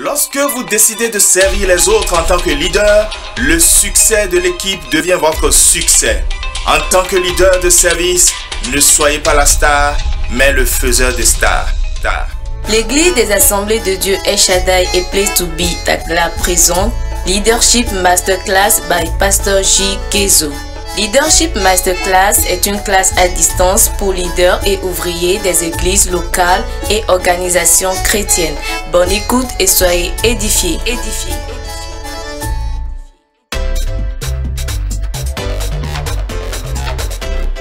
Lorsque vous décidez de servir les autres en tant que leader, le succès de l'équipe devient votre succès. En tant que leader de service, ne soyez pas la star, mais le faiseur de stars. L'Église des Assemblées de Dieu El Shaddai et Place to Be Takla présente Leadership Masterclass by Pastor J. Kezo. Leadership Masterclass est une classe à distance pour leaders et ouvriers des églises locales et organisations chrétiennes. Bonne écoute et soyez édifiés.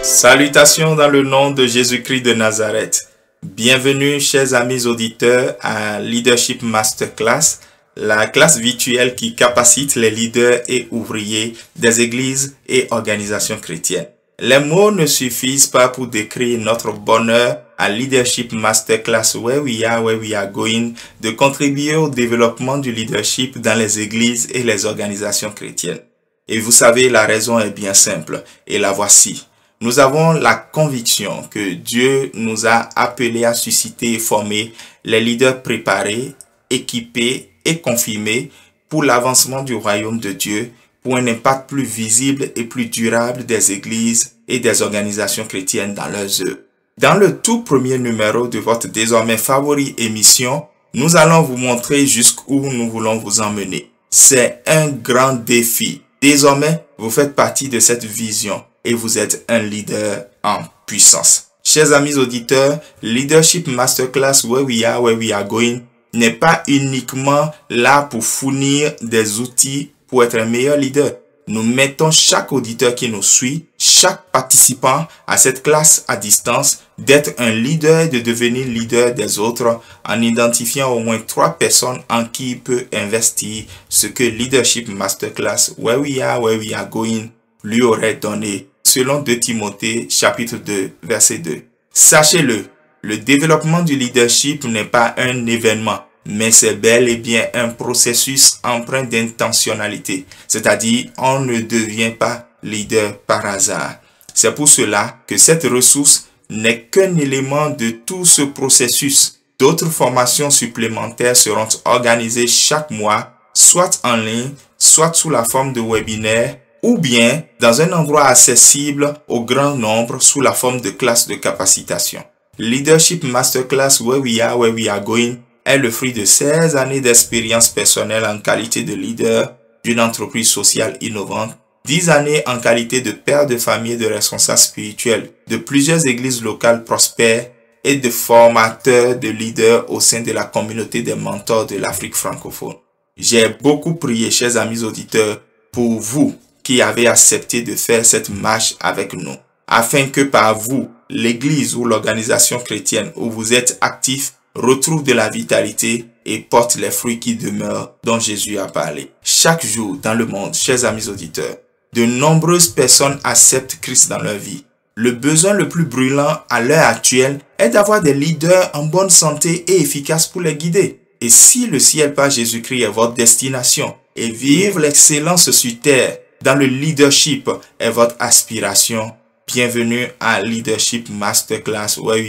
Salutations dans le nom de Jésus-Christ de Nazareth. Bienvenue, chers amis auditeurs, à Leadership Masterclass, la classe virtuelle qui capacite les leaders et ouvriers des églises et organisations chrétiennes. Les mots ne suffisent pas pour décrire notre bonheur à Leadership Masterclass where we are going, de contribuer au développement du leadership dans les églises et les organisations chrétiennes. Et vous savez, la raison est bien simple, et la voici. Nous avons la conviction que Dieu nous a appelés à susciter et former les leaders préparés, équipés et confirmés pour l'avancement du royaume de Dieu, pour un impact plus visible et plus durable des églises et des organisations chrétiennes dans leurs œuvres. Dans le tout premier numéro de votre désormais favori émission, nous allons vous montrer jusqu'où nous voulons vous emmener. C'est un grand défi. Désormais, vous faites partie de cette vision et vous êtes un leader en puissance. Chers amis auditeurs, Leadership Masterclass where we are going n'est pas uniquement là pour fournir des outils pour être un meilleur leader. Nous mettons chaque auditeur qui nous suit, chaque participant à cette classe à distance, d'être un leader et de devenir leader des autres en identifiant au moins 3 personnes en qui il peut investir ce que Leadership Masterclass where we are going lui aurait donné, selon 2 Timothée chapitre 2 verset 2. Sachez-le, le développement du leadership n'est pas un événement, mais c'est bel et bien un processus empreint d'intentionnalité. C'est-à-dire, on ne devient pas leader par hasard. C'est pour cela que cette ressource n'est qu'un élément de tout ce processus. D'autres formations supplémentaires seront organisées chaque mois, soit en ligne, soit sous la forme de webinaires, ou bien dans un endroit accessible au grand nombre sous la forme de classes de capacitation. Leadership Masterclass where we are going est le fruit de 16 années d'expérience personnelle en qualité de leader d'une entreprise sociale innovante, 10 années en qualité de père de famille et de responsable spirituel de plusieurs églises locales prospères et de formateur de leaders au sein de la communauté des mentors de l'Afrique francophone. J'ai beaucoup prié, chers amis auditeurs, pour vous qui avez accepté de faire cette marche avec nous, afin que par vous, l'église ou l'organisation chrétienne où vous êtes actifs retrouve de la vitalité et porte les fruits qui demeurent dont Jésus a parlé. Chaque jour dans le monde, chers amis auditeurs, de nombreuses personnes acceptent Christ dans leur vie. Le besoin le plus brûlant à l'heure actuelle est d'avoir des leaders en bonne santé et efficaces pour les guider. Et si le ciel par Jésus-Christ est votre destination et vivre l'excellence sur terre dans le leadership est votre aspiration, bienvenue à Leadership Masterclass where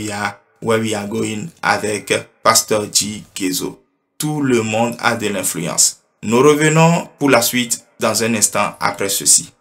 we are going avec Pastor J. Kezo. Tout le monde a de l'influence. Nous revenons pour la suite dans un instant après ceci.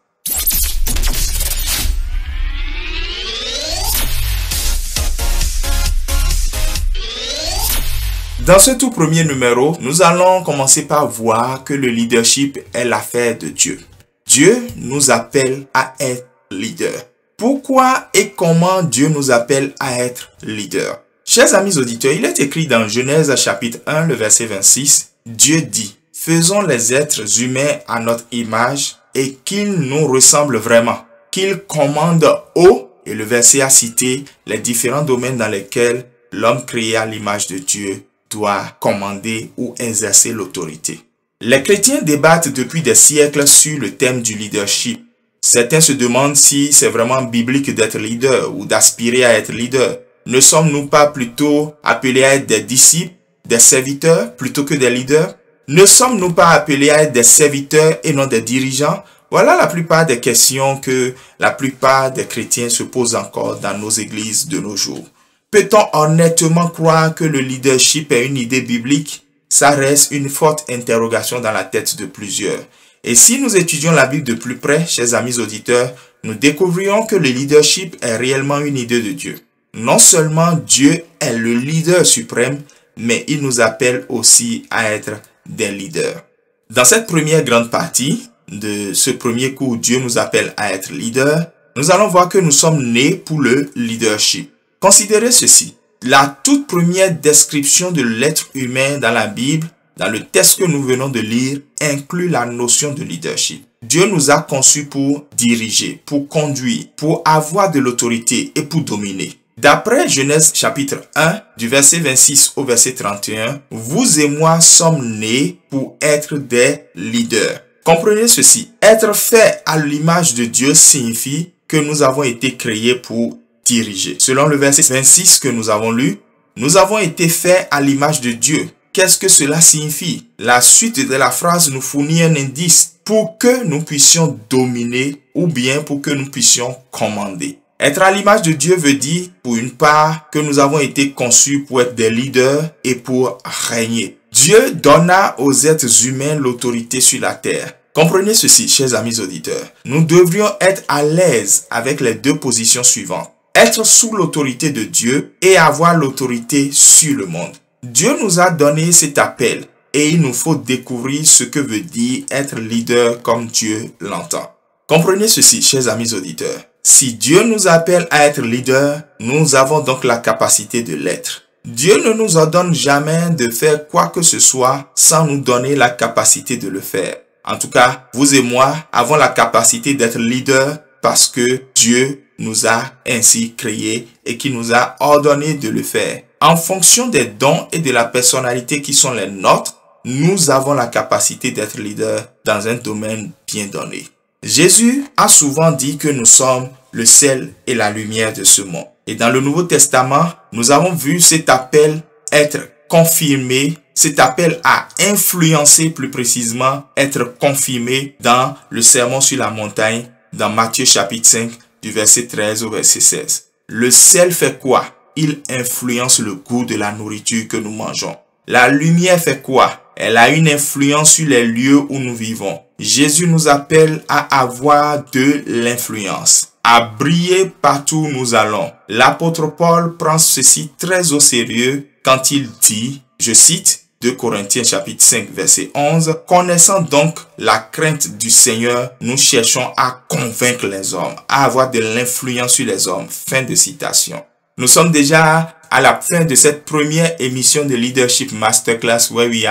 Dans ce tout premier numéro, nous allons commencer par voir que le leadership est l'affaire de Dieu. Dieu nous appelle à être leader. Pourquoi et comment Dieu nous appelle à être leader? Chers amis auditeurs, il est écrit dans Genèse chapitre 1, le verset 26, Dieu dit, « Faisons les êtres humains à notre image et qu'ils nous ressemblent vraiment, qu'ils commandent haut. » Et le verset a cité les différents domaines dans lesquels l'homme créé à l'image de Dieu doit commander ou exercer l'autorité. Les chrétiens débattent depuis des siècles sur le thème du leadership. Certains se demandent si c'est vraiment biblique d'être leader ou d'aspirer à être leader. Ne sommes-nous pas plutôt appelés à être des disciples, des serviteurs plutôt que des leaders? Ne sommes-nous pas appelés à être des serviteurs et non des dirigeants? Voilà la plupart des questions que la plupart des chrétiens se posent encore dans nos églises de nos jours. Peut-on honnêtement croire que le leadership est une idée biblique? ça reste une forte interrogation dans la tête de plusieurs. Et si nous étudions la Bible de plus près, chers amis auditeurs, nous découvrirons que le leadership est réellement une idée de Dieu. Non seulement Dieu est le leader suprême, mais il nous appelle aussi à être des leaders. Dans cette première grande partie de ce premier cours, Dieu nous appelle à être leaders, nous allons voir que nous sommes nés pour le leadership. Considérez ceci. La toute première description de l'être humain dans la Bible, dans le texte que nous venons de lire, inclut la notion de leadership. Dieu nous a conçus pour diriger, pour conduire, pour avoir de l'autorité et pour dominer. D'après Genèse chapitre 1, du verset 26 au verset 31, vous et moi sommes nés pour être des leaders. Comprenez ceci, être fait à l'image de Dieu signifie que nous avons été créés pour diriger. Selon le verset 26 que nous avons lu, nous avons été faits à l'image de Dieu. Qu'est-ce que cela signifie? La suite de la phrase nous fournit un indice pour que nous puissions dominer ou bien pour que nous puissions commander. Être à l'image de Dieu veut dire, pour une part, que nous avons été conçus pour être des leaders et pour régner. Dieu donna aux êtres humains l'autorité sur la terre. Comprenez ceci, chers amis auditeurs. Nous devrions être à l'aise avec les deux positions suivantes. Être sous l'autorité de Dieu et avoir l'autorité sur le monde. Dieu nous a donné cet appel et il nous faut découvrir ce que veut dire être leader comme Dieu l'entend. Comprenez ceci, chers amis auditeurs. Si Dieu nous appelle à être leader, nous avons donc la capacité de l'être. Dieu ne nous ordonne jamais de faire quoi que ce soit sans nous donner la capacité de le faire. En tout cas, vous et moi avons la capacité d'être leader parce que Dieu nous a ainsi créés et qui nous a ordonné de le faire. En fonction des dons et de la personnalité qui sont les nôtres, nous avons la capacité d'être leader dans un domaine bien donné. Jésus a souvent dit que nous sommes le sel et la lumière de ce monde. Et dans le Nouveau Testament, nous avons vu cet appel être confirmé, cet appel à influencer plus précisément, être confirmé dans le Sermon sur la montagne, dans Matthieu chapitre 5, du verset 13 au verset 16. Le sel fait quoi? Il influence le goût de la nourriture que nous mangeons. La lumière fait quoi? Elle a une influence sur les lieux où nous vivons. Jésus nous appelle à avoir de l'influence, à briller partout où nous allons. L'apôtre Paul prend ceci très au sérieux quand il dit, je cite, 2 Corinthiens chapitre 5 verset 11, « Connaissant donc la crainte du Seigneur, nous cherchons à convaincre les hommes, à avoir de l'influence sur les hommes. » Fin de citation. Nous sommes déjà à la fin de cette première émission de Leadership Masterclass Where We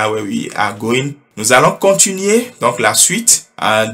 Are Going. Nous allons continuer donc la suite.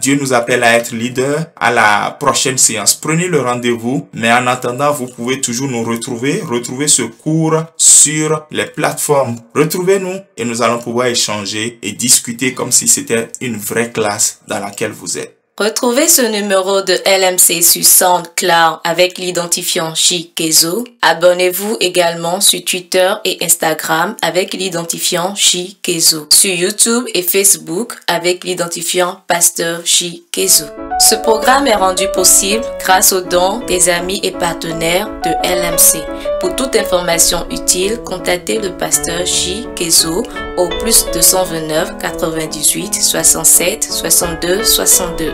Dieu nous appelle à être leader à la prochaine séance. Prenez le rendez-vous, mais en attendant, vous pouvez toujours nous retrouver ce cours sur les plateformes. Retrouvez-nous et nous allons pouvoir échanger et discuter comme si c'était une vraie classe dans laquelle vous êtes. Retrouvez ce numéro de LMC sur SoundCloud avec l'identifiant Shikezo. Abonnez-vous également sur Twitter et Instagram avec l'identifiant Shikezo. Sur YouTube et Facebook avec l'identifiant Pasteur Shikezo. Ce programme est rendu possible grâce aux dons des amis et partenaires de LMC. Pour toute information utile, contactez le pasteur Shikezo au +229 98 67 62 62.